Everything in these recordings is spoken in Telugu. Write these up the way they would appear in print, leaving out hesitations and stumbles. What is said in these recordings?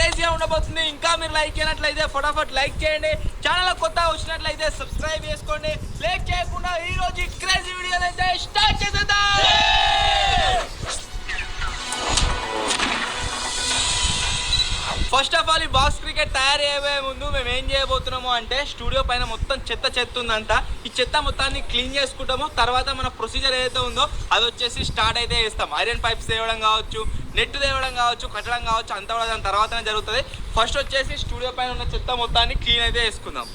క్రేజీగా ఉండబోతుంది. ఇంకా మీరు లైక్ చేయనట్లయితే ఫటాఫట్ లైక్ చేయండి. ఛానల్ కొత్తగా వచ్చినట్లయితే సబ్స్క్రైబ్ చేసుకోండి. లేట్ చేయకుండా ఈ రోజు క్రేజీ వీడియోలు అయితే స్టార్ట్ చేసేద్దాం. ఫస్ట్ ఆఫ్ ఆల్ ఈ బాక్స్ క్రికెట్ తయారు చేయబోయే ముందు మేము ఏం చేయబోతున్నాము అంటే స్టూడియో పైన మొత్తం చెత్త ఉందంతా. ఈ చెత్త మొత్తాన్ని క్లీన్ చేసుకుంటాము. తర్వాత మన ప్రొసీజర్ ఏదైతే ఉందో అది వచ్చేసి స్టార్ట్ అయితే చేస్తాం. ఐరన్ పైప్స్ తేవడం కావచ్చు, నెట్ తేవడం కావచ్చు, కట్టడం కావచ్చు, అంతా కూడా దాని తర్వాతనే జరుగుతుంది. ఫస్ట్ వచ్చేసి స్టూడియో పైన ఉన్న చెత్త మొత్తాన్ని క్లీన్ అయితే చేసుకుందాం.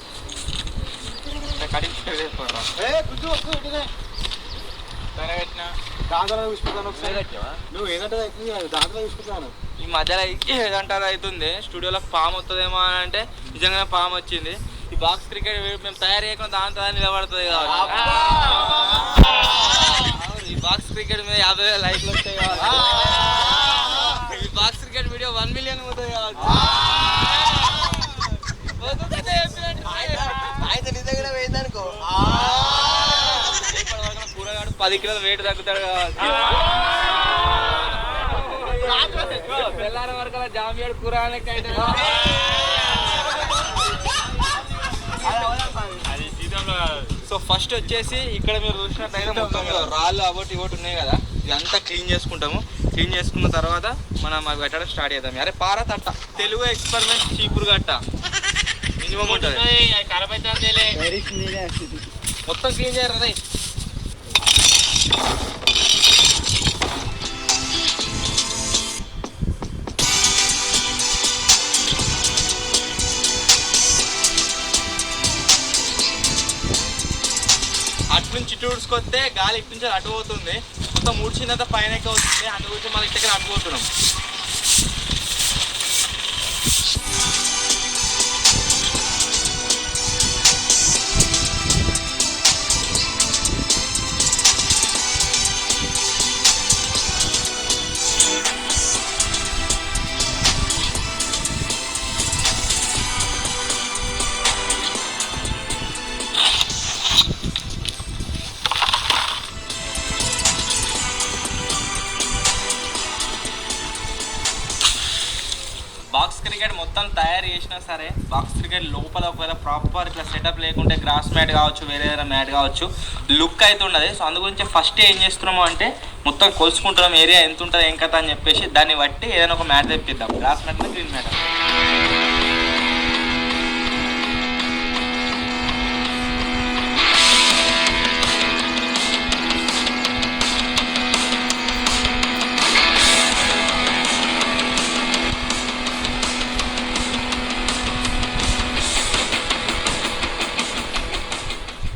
ఈ మధ్యలో ఏదంటారు అవుతుంది. స్టూడియోలో పాము వస్తుందేమో అని అంటే నిజంగానే పాము వచ్చింది. ఈ బాక్స్ క్రికెట్ మేము తయారు చేయకుండా దాంతో నిలబడుతుంది కావాలి. ఈ బాక్స్ క్రికెట్ మీద 50,000 లైక్లు వస్తాయి కావాలి. ఈ బాక్స్ క్రికెట్ వీడియో 1 మిలియన్ పోతుంది కావాలి. కూరగాడు 10 కిలోల వెయిట్ తగ్గుతాడు కావాలి. తెల్లారి వరకు జాంబియాడు కూర సో ఫస్ట్ వచ్చేసి ఇక్కడ మీరు చూసినట్టయితే మొత్తం రాళ్ళు అవటి ఇవటి ఉన్నాయి కదా, ఇదంతా క్లీన్ చేసుకుంటాము. క్లీన్ చేసుకున్న తర్వాత మనం అవి కట్టడం స్టార్ట్ చేద్దాం. అరే పారా తట్ట తెలుగు ఎక్స్పెరిమెంట్ చీపురు గట్ట మినిమం ఉంటుంది. మొత్తం క్లీన్ చేయరు కదా. అటు నుంచి ఇటు ఊడ్చుకొస్తే గాలి ఇటు నుంచి అటు పోతుంది. మొత్తం ఊడ్చినంత పైన వస్తుంది. అటు గురించి మన ఇంటికి అటు పోతున్నాం. బాక్స్ క్రికెట్ మొత్తం తయారు చేసినా సరే బాక్స్ క్రికెట్ లోపల ఒకవేళ ప్రాపర్ ఇట్లా సెటప్ లేకుంటే గ్రాస్ మ్యాట్ కావచ్చు, వేరే వేరే మ్యాట్ కావచ్చు, లుక్ అయితే ఉండదు. సో అందు గురించి ఫస్ట్ ఏం చేస్తున్నాము అంటే మొత్తం కొలుసుకుంటున్నాం ఏరియా ఎంత ఉంటుంది ఏం కథ అని చెప్పేసి దాన్ని బట్టి ఏదైనా ఒక మ్యాట్ తెప్పిద్దాం. Grass mat green mat.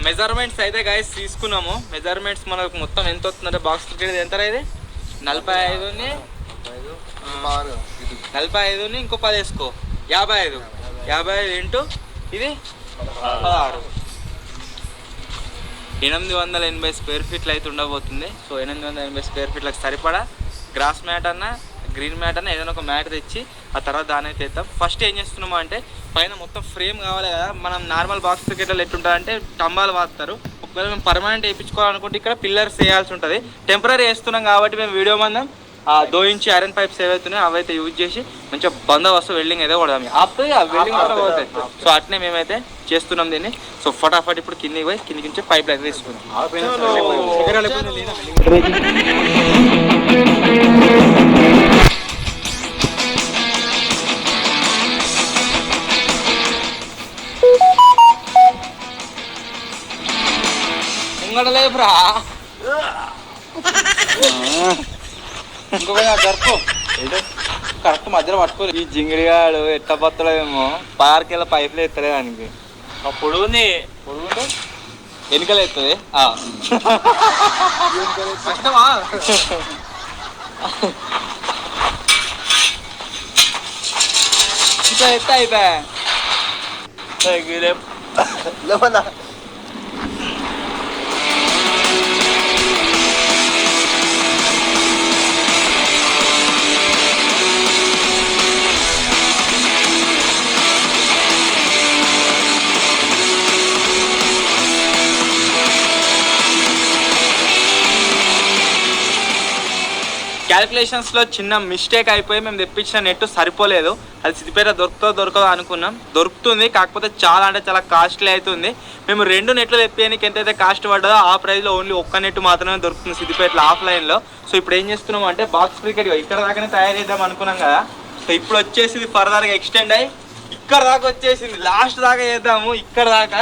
Measurements అయితే గైస్ తీసుకున్నాము. మెజర్మెంట్స్ మనకు మొత్తం ఎంత వస్తుందంటే బాక్స్ క్రికెట్ ఎంత ఇది 45ని 45ని ఇంకో 10 వేసుకో 55 ఇంటూ ఇది 16 880 స్క్వేర్ ఫీట్లు అయితే ఉండబోతుంది. సో 880 స్క్వేర్ ఫీట్లకు సరిపడా గ్రాస్ మ్యాట్ అన్న గ్రీన్ మ్యాట్ అన్న ఏదైనా ఒక మ్యాట్ తెచ్చి ఆ తర్వాత దాని అయితే వేద్దాం. ఫస్ట్ ఏం చేస్తున్నామో అంటే పైన మొత్తం ఫ్రేమ్ కావాలి కదా. మనం నార్మల్ బాక్స్ క్రికెట్లో ఎట్లుంటుందంటే టంబాలు వాడతారు. ఒకవేళ మేము పర్మనెంట్ వేయించుకోవాలనుకుంటే ఇక్కడ పిల్లర్స్ వేయాల్సి ఉంటుంది. టెంపరీ వేస్తున్నాం కాబట్టి మేము వీడియో మందం 2 ఇంచ్ ఐరన్ పైప్స్ ఏవైతున్నాయో అవైతే యూజ్ చేసి మంచిగా బందోబస్తు వెల్డింగ్ అయితే కొడదాం. అప్పుడు వెల్డింగ్ కూడా పోతాయి. సో అట్నే మేమైతే చేస్తున్నాం దీన్ని. సో ఫటాఫట్ ఇప్పుడు కిందికి పోయి కిందికి నుంచి పైప్ అయితే తీసుకున్నాం. ఇంకడలేపురా ఇంకొక జరుపు కరెక్ట్ మధ్యలో పట్టుకోలేదు. ఈ జింగిడిగాడు ఎట్ట పత్తలేమో పార్క్ వెళ్ళి పైపులు ఎత్తలే దానికి. పొడుగుంది పొడుగుంటే వెనుకలు ఎత్తుంది. ఇంకా ఎత్త అయిపోయా క్యాలిక్యులేషన్స్లో చిన్న మిస్టేక్ అయిపోయి మేము తెప్పించిన నెట్ సరిపోలేదు. అది సిద్దిపేట దొరకదో అనుకున్నాం, దొరుకుతుంది. కాకపోతే చాలా అంటే చాలా కాస్ట్లీ అవుతుంది. మేము 2 నెట్లు తెప్పియడానికి ఎంతైతే కాస్ట్ పడ్డదో ఆ ప్రైస్లో ఓన్లీ ఒక్క నెట్ మాత్రమే దొరుకుతుంది సిద్దిపేటలో ఆఫ్లైన్లో. సో ఇప్పుడు ఏం చేస్తున్నాం అంటే బాక్స్ క్రికెట్ ఇక్కడ దాకానే తయారు చేద్దాం అనుకున్నాం కదా. సో ఇప్పుడు వచ్చేసి ఫర్దర్గా ఎక్స్టెండ్ అయ్యి ఇక్కడ దాకా వచ్చేసింది, లాస్ట్ దాకా చేద్దాము ఇక్కడ దాకా.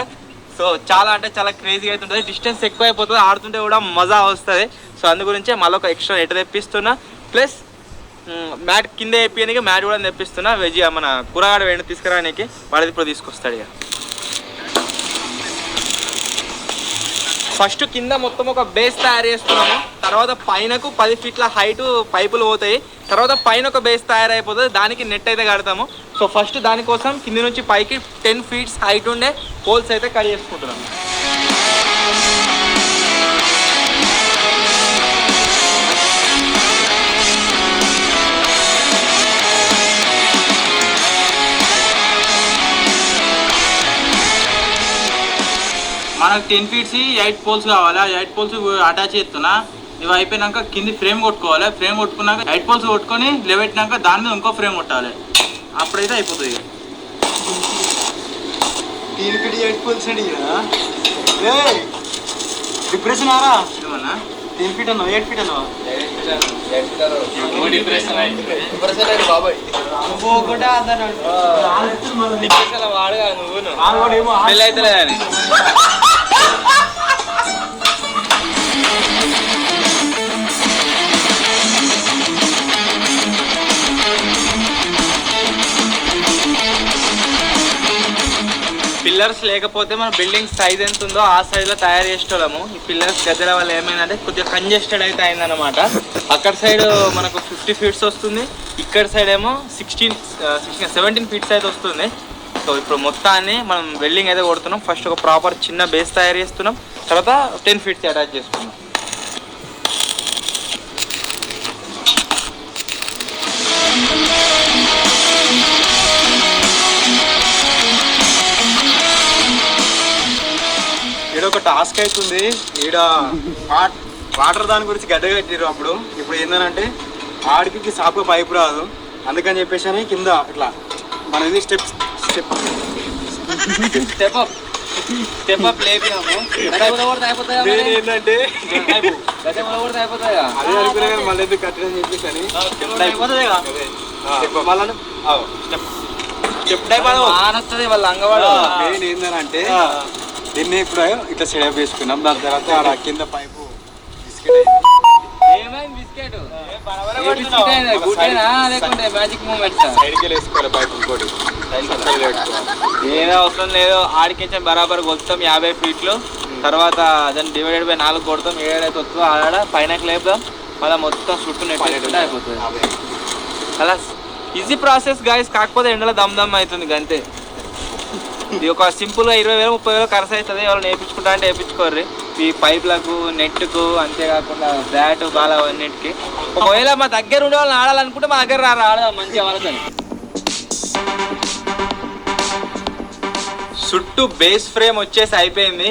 సో చాలా అంటే చాలా క్రేజీగా అవుతుంటుంది, డిస్టెన్స్ ఎక్కువ అయిపోతుంది, ఆడుతుంటే కూడా మజా వస్తుంది. సో అందు గురించే మళ్ళీ ఒక ఎక్స్ట్రా నెట్ తెప్పిస్తున్నా, ప్లస్ మ్యాట్ కింద వేయడానికి మ్యాట్ కూడా తెప్పిస్తున్నా. వెజ్ మన కూరగాడ వేడి తీసుకురానికి వాడిది ఇప్పుడు తీసుకొస్తాడు. ఇక ఫస్ట్ కింద మొత్తం ఒక బేస్ తయారు చేస్తున్నాము, తర్వాత పైనకు 10 ఫీట్ల హైట్ పైపులు పోతాయి, తర్వాత పైన ఒక బేస్ తయారైపోతుంది, దానికి నెట్ అయితే కడతాము. సో ఫస్ట్ దానికోసం కింద నుంచి పైకి 10 ఫీట్స్ హైట్ ఉండే పోల్స్ అయితే కట్ చేసుకుంటున్నాము. మనకు 10 ఫీట్స్ 8 పోల్స్ కావాలి. 8 పోల్స్ అటాచ్ చేస్తున్నా. ఇవి అయిపోయినాక కింది ఫ్రేమ్ కొట్టుకోవాలి. ఫ్రేమ్ కొట్టుకున్నాక 8 పోల్స్ కొట్టుకొని లేవెట్టినాక దాని మీద ఇంకో ఫ్రేమ్ కొట్టాలి. అప్పుడైతే అయిపోతుంది. 3 ఫీట్ 8 పోల్స్ అండి డిప్రెషన్ ఆరా ఏమన్నా 3 ఫీట్ అన్నావు 8 ఫీట్ అన్నావా బాబాయ్ వాడుగా నువ్వు అయితే అని పిల్లర్స్ లేకపోతే మన బిల్డింగ్ సైజ్ ఎంత ఉందో ఆ సైజ్లో తయారు చేసేటోళ్ళము. ఈ పిల్లర్స్ గద్దెల వల్ల ఏమైందంటే కొద్దిగా కంజెస్టెడ్ అయితే అయిందన్నమాట. అక్కడ సైడ్ మనకు 50 ఫీట్స్ వస్తుంది, ఇక్కడ సైడ్ ఏమో 17 ఫీట్స్ అయితే వస్తుంది. సో ఇప్పుడు మొత్తాన్ని మనం వెల్డింగ్ అయితే కొడుతున్నాం. ఫస్ట్ ఒక ప్రాపర్ చిన్న బేస్ తయారు చేస్తున్నాం, తర్వాత 10 ఫీట్స్ అటాచ్ చేసుకున్నాం. ఒక టాస్క్ అవుతుంది ఈడ వాటర్ దాని గురించి గడ్డ కట్టిరు. అప్పుడు ఇప్పుడు ఏంటంటే ఆడికి సాపు పైపు రాదు, అందుకని చెప్పేసి అని కింద ఇట్లా మన స్టెప్ లేపినాము. ఏంటంటే అదే అనుకునే మళ్ళీ ఎందుకు కట్టడం చెప్పేసి అని వాళ్ళ అంగవాడు మెయిన్ ఏంటంటే దీన్ని ఇప్పుడు ఇట్లా సెటప్ చేసుకున్నాం. దాని తర్వాత ఆడ కింద పైపు ఏదో అవసరం లేదు, ఆడికించం బరాబర్ కొడతాం 50 ఫీట్లు, తర్వాత దాన్ని డివైడెడ్ బై 4 కొడతాం, 7 అయితే వస్తుందో ఆడ పైన లేపుదాం, మళ్ళీ మొత్తం చుట్టూ నెట్ అయిపోతుంది. అలా ఈజీ ప్రాసెస్ గాయస్. కాకపోతే ఎండలో దమ్ అవుతుంది అంతే. ఇది ఒక సింపుల్గా 20,000 30,000 ఖర్చు అవుతుంది. ఎవరు నేర్పించుకుంటా అంటే నేర్పించుకోర్రి. ఈ పైప్లకు నెట్కు అంతేకాకుండా బ్యాట్ బాల్ అన్నిటికి. ఒకవేళ మా దగ్గర ఉండే వాళ్ళని ఆడాలనుకుంటే మా దగ్గర ఆడదాం మంచిగా వాళ్ళతో. చుట్టూ బేస్ ఫ్రేమ్ వచ్చేసి అయిపోయింది.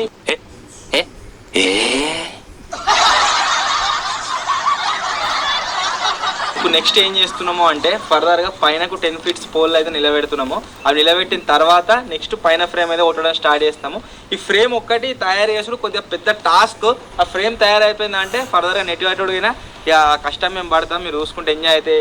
ఇప్పుడు నెక్స్ట్ ఏం చేస్తున్నాము అంటే ఫర్దర్గా పైనకు 10 ఫీట్స్ పోల్ అయితే నిలబెడుతున్నాము. అవి నిలబెట్టిన తర్వాత నెక్స్ట్ పైన ఫ్రేమ్ అయితే కొట్టడం స్టార్ట్ చేస్తాము. ఈ ఫ్రేమ్ ఒక్కటి తయారు చేసుడు కొద్దిగా పెద్ద టాస్క్. ఆ ఫ్రేమ్ తయారైపోయిందంటే ఫర్దర్గా నెట్ కట్టుడిగినా ఇక కష్టం మేము పడతాం, మీరు చూసుకుంటే ఎంజాయ్ అయితే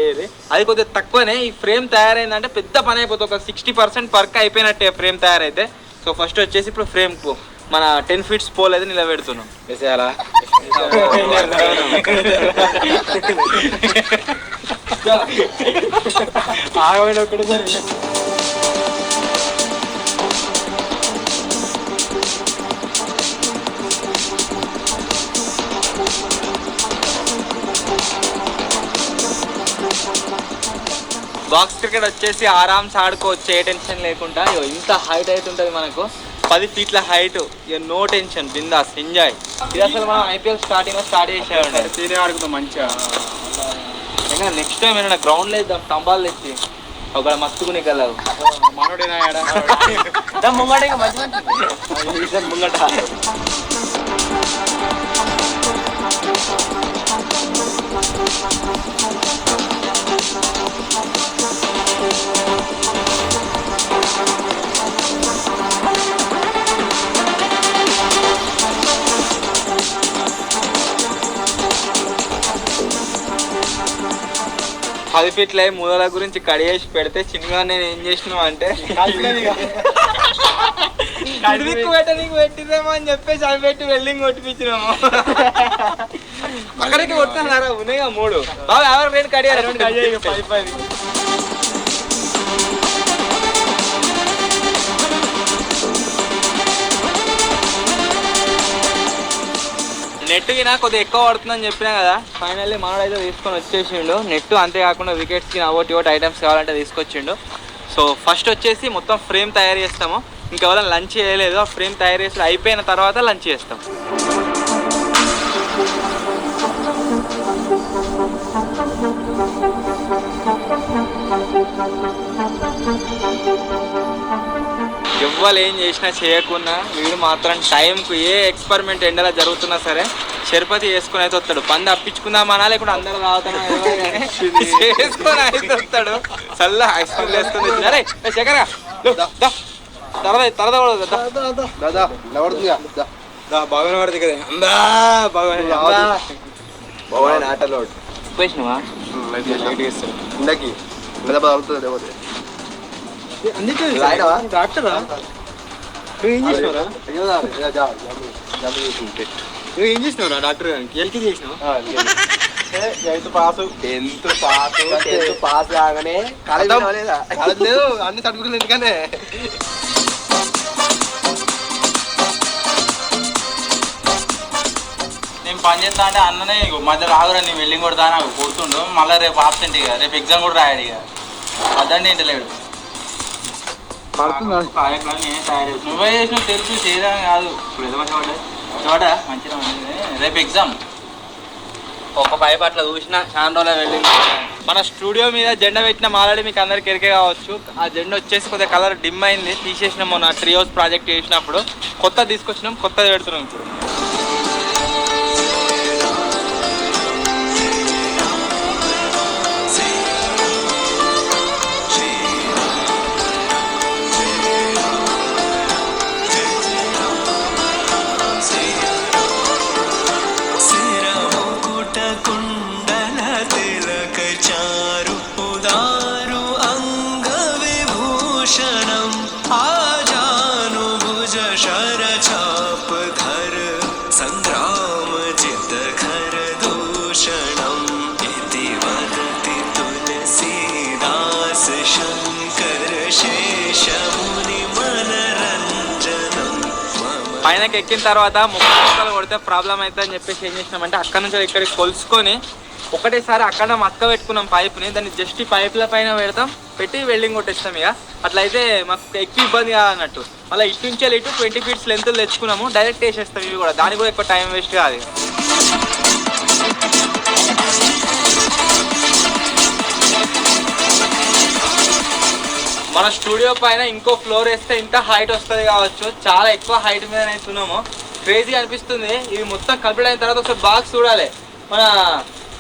అది కొద్దిగా తక్కువనే. ఈ ఫ్రేమ్ తయారైందంటే పెద్ద పని అయిపోతుంది, ఒక 60% వర్క్ అయిపోయినట్టే ఫ్రేమ్ తయారైతే. సో ఫస్ట్ వచ్చేసి ఇప్పుడు ఫ్రేమ్కు మన 10 ఫీట్స్ పోల్ అయితే నిలబెడుతున్నాం. వేసేయాలా ఆగమైన ఒకటేసారి బాక్స్ క్రికెట్ వచ్చేసి ఆరామ్స్ ఆడుకోవచ్చు, ఏ టెన్షన్ లేకుండా. ఇంత హైట్ అయితే ఉంటుంది మనకు, 10 ఫీట్ల హైట్, ఇక నో టెన్షన్, బిందాస్ ఎంజాయ్. ఇది అసలు మనం ఐపీఎల్ స్టార్టింగ్లో స్టార్ట్ చేసేవాడు, సీనే ఆడుకుందాం మంచిగా. ఇంకా నెక్స్ట్ టైం ఏమైనా గ్రౌండ్లో వేద్దాం, స్తంభాలు తెచ్చి ఒక మస్తుకుని కలవు మనోడేనా ముంగట. ఇంకా మంచి ముంగట 10 ఫీట్ల మూలల గురించి కడిగేసి పెడితే చిన్నగా నేను ఏం చేసినావు అంటే నీకు పెట్టిదేమో అని చెప్పేసి అవి పెట్టి వెల్డింగ్ కొట్టిపించినాము. అక్కడికి కొట్టినారా ఉన్నాయిగా 3 బాగా ఎవరు రేటు కడిగారు 10. నెట్కి నాకు కొద్దిగా ఎక్కువ పడుతుందని చెప్పినా కదా, ఫైనల్లీ మనోడైతే తీసుకొని వచ్చేసిండు నెట్. అంతేకాకుండా వికెట్స్కి ఒకటి ఐటమ్స్ కావాలంటే తీసుకొచ్చిండు. సో ఫస్ట్ వచ్చేసి మొత్తం ఫ్రేమ్ తయారు చేస్తాము. ఇంకెవరైనా లంచ్ చేయలేదు, ఆ ఫ్రేమ్ తయారు చేసి అయిపోయిన తర్వాత లంచ్ చేస్తాం. ఎవ్వరు ఏం చేసినా చేయకున్నా వీడు మాత్రం టైంకు ఏ ఎక్స్పెరిమెంట్ ఎండలా జరుగుతున్నా సరే షర్పతి వేసుకొని అయితే వస్తాడు. పంది అప్పించుకుందామనా లేకుండా అందరూ తాగుతామా చేసుకొని అయితే వస్తాడు. చల్ల ఐస్ క్రీమ్ వేసుకొని అరే శేఖర్గా తరదా బాగా పడుతుంది కదా అందా బాగా ఆటలో పోయినావా డాక్టరా నువ్వేం చేసినావురా? నువ్వేం చేసినావురా డాక్టర్ గారికి? ఎల్కేజీ చేసినావు? 10th పాస్ కాగానే కాలేజ్ లేదు, అన్ని సర్టిఫికెట్లు ఎందుకనే. నేను పని చేస్తా అంటే అన్ననే మధ్యలో ఆగురా నీ వెల్డింగ్ కొడతా నాకు కొడుతుండు. మళ్ళీ రేపు ఆబ్సెంట్ ఇక రేపు ఎగ్జామ్ కూడా రాయాడు. ఇక అదండి ఇంటలేడు. నేనే తయారు నువ్వే చేసినావు తెలుసు చేయడానికి కాదు. ఇప్పుడు ఎదో చూడ మంచిగా రేపు ఎగ్జామ్. ఒక పైపు అట్లా చూసిన చాలా రోజులు వెళ్ళి మన స్టూడియో మీద జెండా పెట్టిన ఆల్రెడీ మీకు అందరికి ఎరికే కావచ్చు. ఆ జెండా వచ్చేసి కొద్దిగా కలర్ డిమ్ అయింది, తీసేసినాం. మొన్న ట్రియోస్ ప్రాజెక్ట్ చేసినప్పుడు కొత్తది తీసుకొచ్చినాం, కొత్తది పెడుతున్నాం ఇప్పుడు. పైనకి ఎక్కిన తర్వాత ముక్కలు కొడితే ప్రాబ్లం అవుతుంది అని చెప్పేసి ఏం చేసినామంటే అక్కడ నుంచి ఇక్కడికి కొలుసుకొని ఒకటేసారి అక్కడ మక్క పెట్టుకున్నాం పైప్ని. దాన్ని జస్ట్ పైపుల పైన పెట్టి వెల్డింగ్ కొట్టేస్తాం. ఇక అట్లయితే మాకు ఎక్కువ ఇబ్బంది కాదన్నట్టు. మళ్ళీ ఇటు నుంచి ఇటు 20 ఫీట్స్ లెంత్ తెచ్చుకున్నాము, డైరెక్ట్ వేసేస్తాం. ఇవి కూడా దానికి కూడా ఎక్కువ టైం వేస్ట్ కాదు. మన స్టూడియో పైన ఇంకో ఫ్లోర్ వేస్తే ఇంకా హైట్ వస్తుంది కావచ్చు. చాలా ఎక్కువ హైట్ మీద వేస్తున్నాము, క్రేజీ అనిపిస్తుంది. ఇది మొత్తం కంప్లీట్ అయిన తర్వాత ఒకసారి బాక్స్ చూడాలి. మన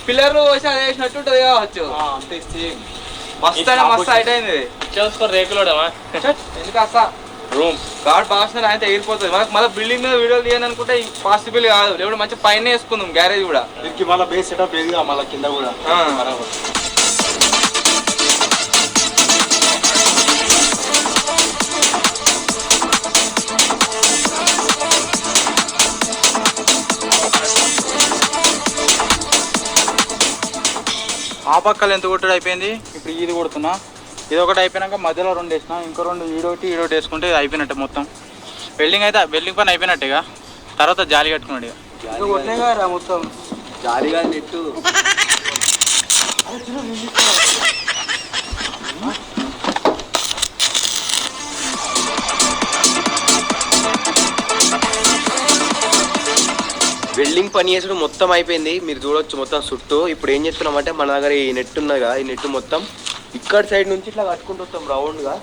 పిల్లర్లు వచ్చి అది వేసినట్టు ఉంటుంది కావచ్చు. మస్తు మస్తు హైట్ అయింది. చూసుకొని రేకులు ఎందుకు అసలు రూమ్ గాడ్ బాక్స్ అయితే ఎగిరిపోతుంది. మనకు మళ్ళీ బిల్డింగ్ మీద వీడియోలు తీయాలని అనుకుంటే పాసిబుల్ కాదు. లేకపోతే మంచి పైన వేసుకుందాం గ్యారేజ్ కూడా. దీనికి మళ్ళీ బేస్ సెటప్ ఏదిగా మళ్ళీ కింద కూడా ఆ పక్కలు ఎంత కొట్టడం అయిపోయింది. ఇప్పుడు ఇది కొడుతున్నా. ఇది ఒకటి అయిపోయినాక మధ్యలో 2 వేసిన, ఇంకో 2 ఈడొకటి వేసుకుంటే ఇది అయిపోయినట్టే. మొత్తం వెల్డింగ్ అయితే వెల్డింగ్ పని అయిపోయినట్టు. ఇక తర్వాత జాలి కట్టుకున్నాడు. ఇక కొట్టినా మొత్తం జాలిగా నెట్టు వెల్డింగ్ పని చేసుడు మొత్తం అయిపోయింది. మీరు చూడొచ్చు మొత్తం చుట్టూ. ఇప్పుడు ఏం చేస్తున్నామంటే మన దగ్గర ఈ నెట్ ఉన్నది కదా, ఈ నెట్ మొత్తం ఇక్కడ సైడ్ నుంచి ఇట్లా కట్టుకుంటూ వస్తాం రౌండ్గా.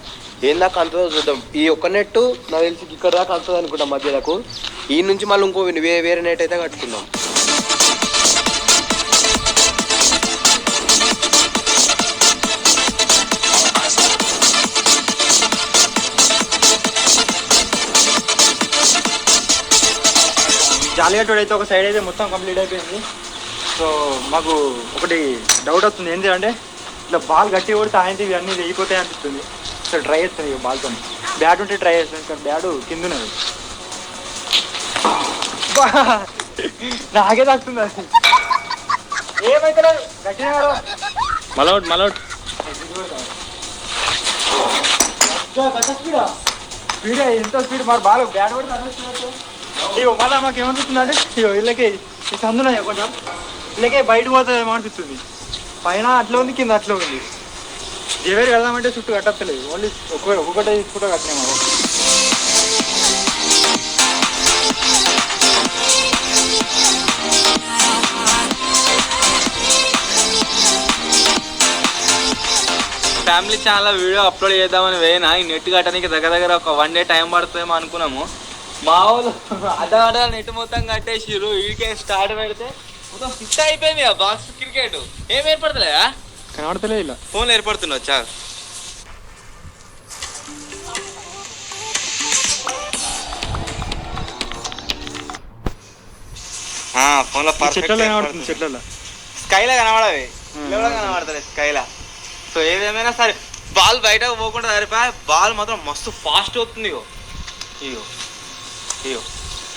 ఏం దాకా అంతదో చూద్దాం. ఈ ఒక్క నెట్టు నాకు తెలిసి ఇక్కడ దాకా అంతది అనుకుంటాం మధ్యలకు. ఈ నుంచి మళ్ళీ ఇంకో వేరే నెట్ అయితే కట్టుకుందాం. జాలిగట్టుడు అయితే ఒక సైడ్ అయితే మొత్తం కంప్లీట్ అయిపోయింది. సో మాకు ఒకటి డౌట్ వస్తుంది. ఏంటి అంటే ఇట్లా బాల్ గట్టి కొడితే ఆయన ఇవి అన్నీ అయిపోతాయి అనిపిస్తుంది. అసలు ట్రై చేస్తాను ఇక బాల్తో. బ్యాట్ ఉంటే ట్రై చేస్తాను కానీ బ్యాట్ కింద ఉన్నది. నాకే తాకుతుంది అది. ఏమైతే గట్టిగా మలౌట్ స్పీడ్ ఎంత స్పీడ్ మరి బాగా బ్యాట్ కూడా తనొచ్చినట్టు. ఇగో మళ్ళీ మాకు ఏమనిపిస్తుంది అంటే ఇగో వీళ్ళకి ఈ సందున్నాయి కొంచెం వీళ్ళకే బయట పోతుంది ఏమనిపిస్తుంది. పైన అట్లా ఉంది, కింద అట్లా ఉంది. జవేరు వెళ్దామంటే చుట్టూ కట్టలేదు, ఓన్లీ ఒక్కొక్కటే తీసుకుంటూ కట్టినాము. ఫ్యామిలీ ఛానల్ వీడియో అప్లోడ్ చేద్దామని వేయినా ఈ నెట్ కట్టడానికి దగ్గర ఒక 1 day టైం పడుతుందేమో అనుకున్నాము. మా వాళ్ళు అడ్డ నెట్ మొత్తం కట్టేసిరు. వీడికే స్టార్ట్ పెడితే మొత్తం ఫిట్ అయిపోయింది ఆ బాక్స్ క్రికెట్. ఏం ఏర్పడతలేదా? కనబడతలేదు. ఇలా ఫోన్లో ఏర్పడుతున్నావు చాలు. ఫోన్లో చెట్లలో స్కైలా కనబడవి, ఇలా కనబడతలేదు స్కైలా. సో ఏదేమైనా సరే బాల్ బయటకు పోకుండా సరిపోయి బాల్ మాత్రం మస్తు ఫాస్ట్ అవుతుంది. ఇగో ఇగో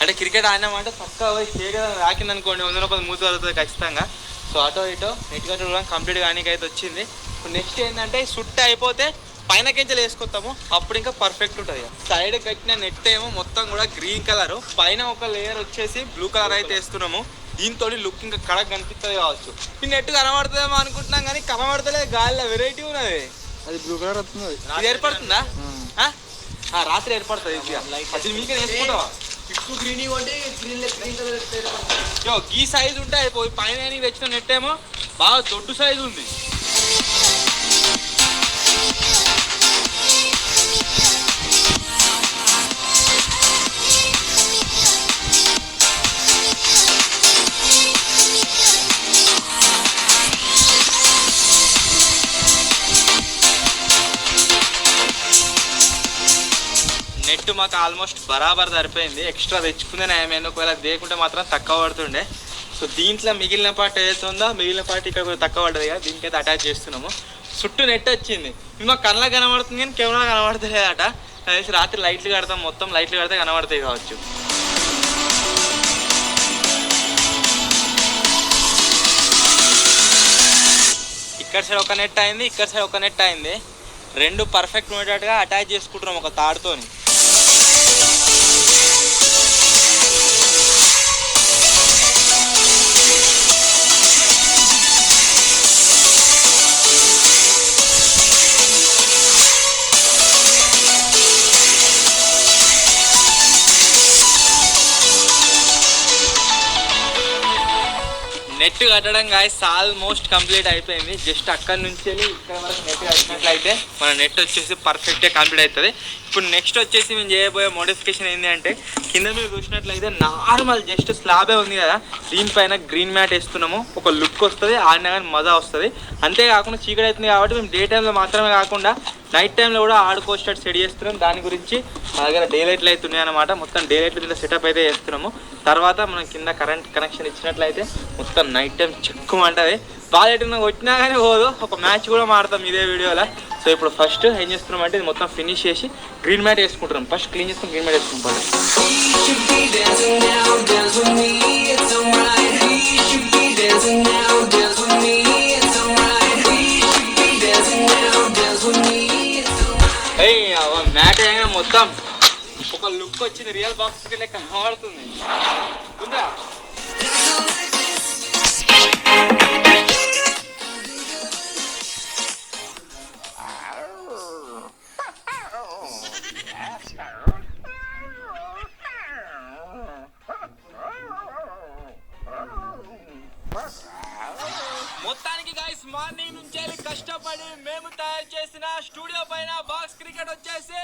అంటే క్రికెట్ ఆడినామంటే చక్కగా పోయి చేయగా రాకింది అనుకోండి, 100 మూతి వస్తుంది ఖచ్చితంగా. సో అటో ఇటో నెట్ కట్ట కూడా కంప్లీట్ కానీ అయితే వచ్చింది. ఇప్పుడు నెక్స్ట్ ఏంటంటే సుట్టు అయిపోతే పైన కెంచెలు వేసుకొస్తాము, అప్పుడు ఇంకా పర్ఫెక్ట్ ఉంటుంది. సైడ్ కట్టిన నెట్ ఏమో మొత్తం కూడా గ్రీన్ కలర్, పైన ఒక లేయర్ వచ్చేసి బ్లూ కలర్ అయితే వేస్తున్నాము. దీంతో లుక్ ఇంకా కడక్ కనిపిస్తుంది కావచ్చు. ఈ నెట్ కనబడుతుందేమో అనుకుంటున్నాం కానీ కనబడతలేదు, గాలిలో వెరైటీ ఉన్నది. అది బ్లూ కలర్ వస్తుంది. ఇది ఏర్పడుతుందా? రాత్రి ఏర్పడుతుంది. అసలు మీకే వేసుకుంటావా? ఈ సైజు ఉంటే అయిపోయి పైన తెచ్చిన నెట్ ఏమో బాగా దొడ్డు సైజు ఉంది. నెట్ మాకు ఆల్మోస్ట్ బరాబర్ సరిపోయింది. ఎక్స్ట్రా తెచ్చుకుందే ఏమైనా ఒకవేళ దేకుంటే మాత్రం తక్కువ పడుతుండే. సో దీంట్లో మిగిలిన పార్ట్ ఏదైతే ఉందో మిగిలిన పార్ట్ ఇక్కడ కొంచెం తక్కువ పడ్డది కదా, దీనికైతే అటాచ్ చేస్తున్నాము. చుట్టూ నెట్ వచ్చింది. ఇది మాకు కళ్ళకి కనబడుతుంది కానీ కెమెరా కనబడతలేదట. కలిసి రాత్రి లైట్లు కడతాం, మొత్తం లైట్లు కడితే కనబడతాయి కావచ్చు. ఇక్కడ సైడ్ ఒక నెట్ అయింది, ఇక్కడ సైడ్ ఒక నెట్ అయింది. రెండు పర్ఫెక్ట్ ఉండేటట్టుగా అటాచ్ చేసుకుంటున్నాం ఒక తాడుతోని. నెట్ కట్టడం గాయస్ ఆల్మోస్ట్ కంప్లీట్ అయిపోయింది. జస్ట్ అక్కడి నుంచి వెళ్ళి ఇక్కడ వరకు నెట్ కట్టినట్లయితే మన నెట్ వచ్చేసి పర్ఫెక్ట్గా కంప్లీట్ అవుతుంది. ఇప్పుడు నెక్స్ట్ వచ్చేసి మేము చేయబోయే మోడిఫికేషన్ ఏంటి అంటే, కింద మీరు చూసినట్లయితే నార్మల్ జస్ట్ స్లాబే ఉంది కదా, దీనిపైన గ్రీన్ మ్యాట్ వేస్తున్నాము. ఒక లుక్ వస్తుంది, ఆడినా కానీ మజా వస్తుంది. అంతేకాకుండా చీకటి అవుతుంది కాబట్టి మేము డే టైంలో మాత్రమే కాకుండా నైట్ టైంలో కూడా ఆడుకోవచ్చేటట్టు సెట్ చేస్తున్నాం. దాని గురించి మా దగ్గర డే లైట్లు అయితే ఉన్నాయన్నమాట. మొత్తం డే లైట్లు దీంట్లో సెటప్ అయితే చేస్తున్నాము. తర్వాత మనం కింద కరెంట్ కనెక్షన్ ఇచ్చినట్లయితే మొత్తం నైట్ టైం చెక్కుమంటుంది. బాగా ఎటున్నా వచ్చినా కానీ పోదు. ఒక మ్యాచ్ కూడా మాడతాం ఇదే వీడియోలో. సో ఇప్పుడు ఫస్ట్ ఏం చేస్తున్నాం అంటే ఇది మొత్తం ఫినిష్ చేసి గ్రీన్ మ్యాట్ వేసుకుంటున్నాం. ఫస్ట్ క్లీన్ చేసుకుని గ్రీన్ మ్యాట్ వేసుకుంటాం. మ్యాట్ అయినా మొత్తం ఒక లుక్ వచ్చింది, రియల్ బాక్స్ లెక్క కనబడుతుంది. ఉందా మొత్తానికి గైస్ మార్నింగ్ నుంచి కష్టపడి మేము తయారు చేసిన స్టూడియో పైన బాక్స్ క్రికెట్ వచ్చేసి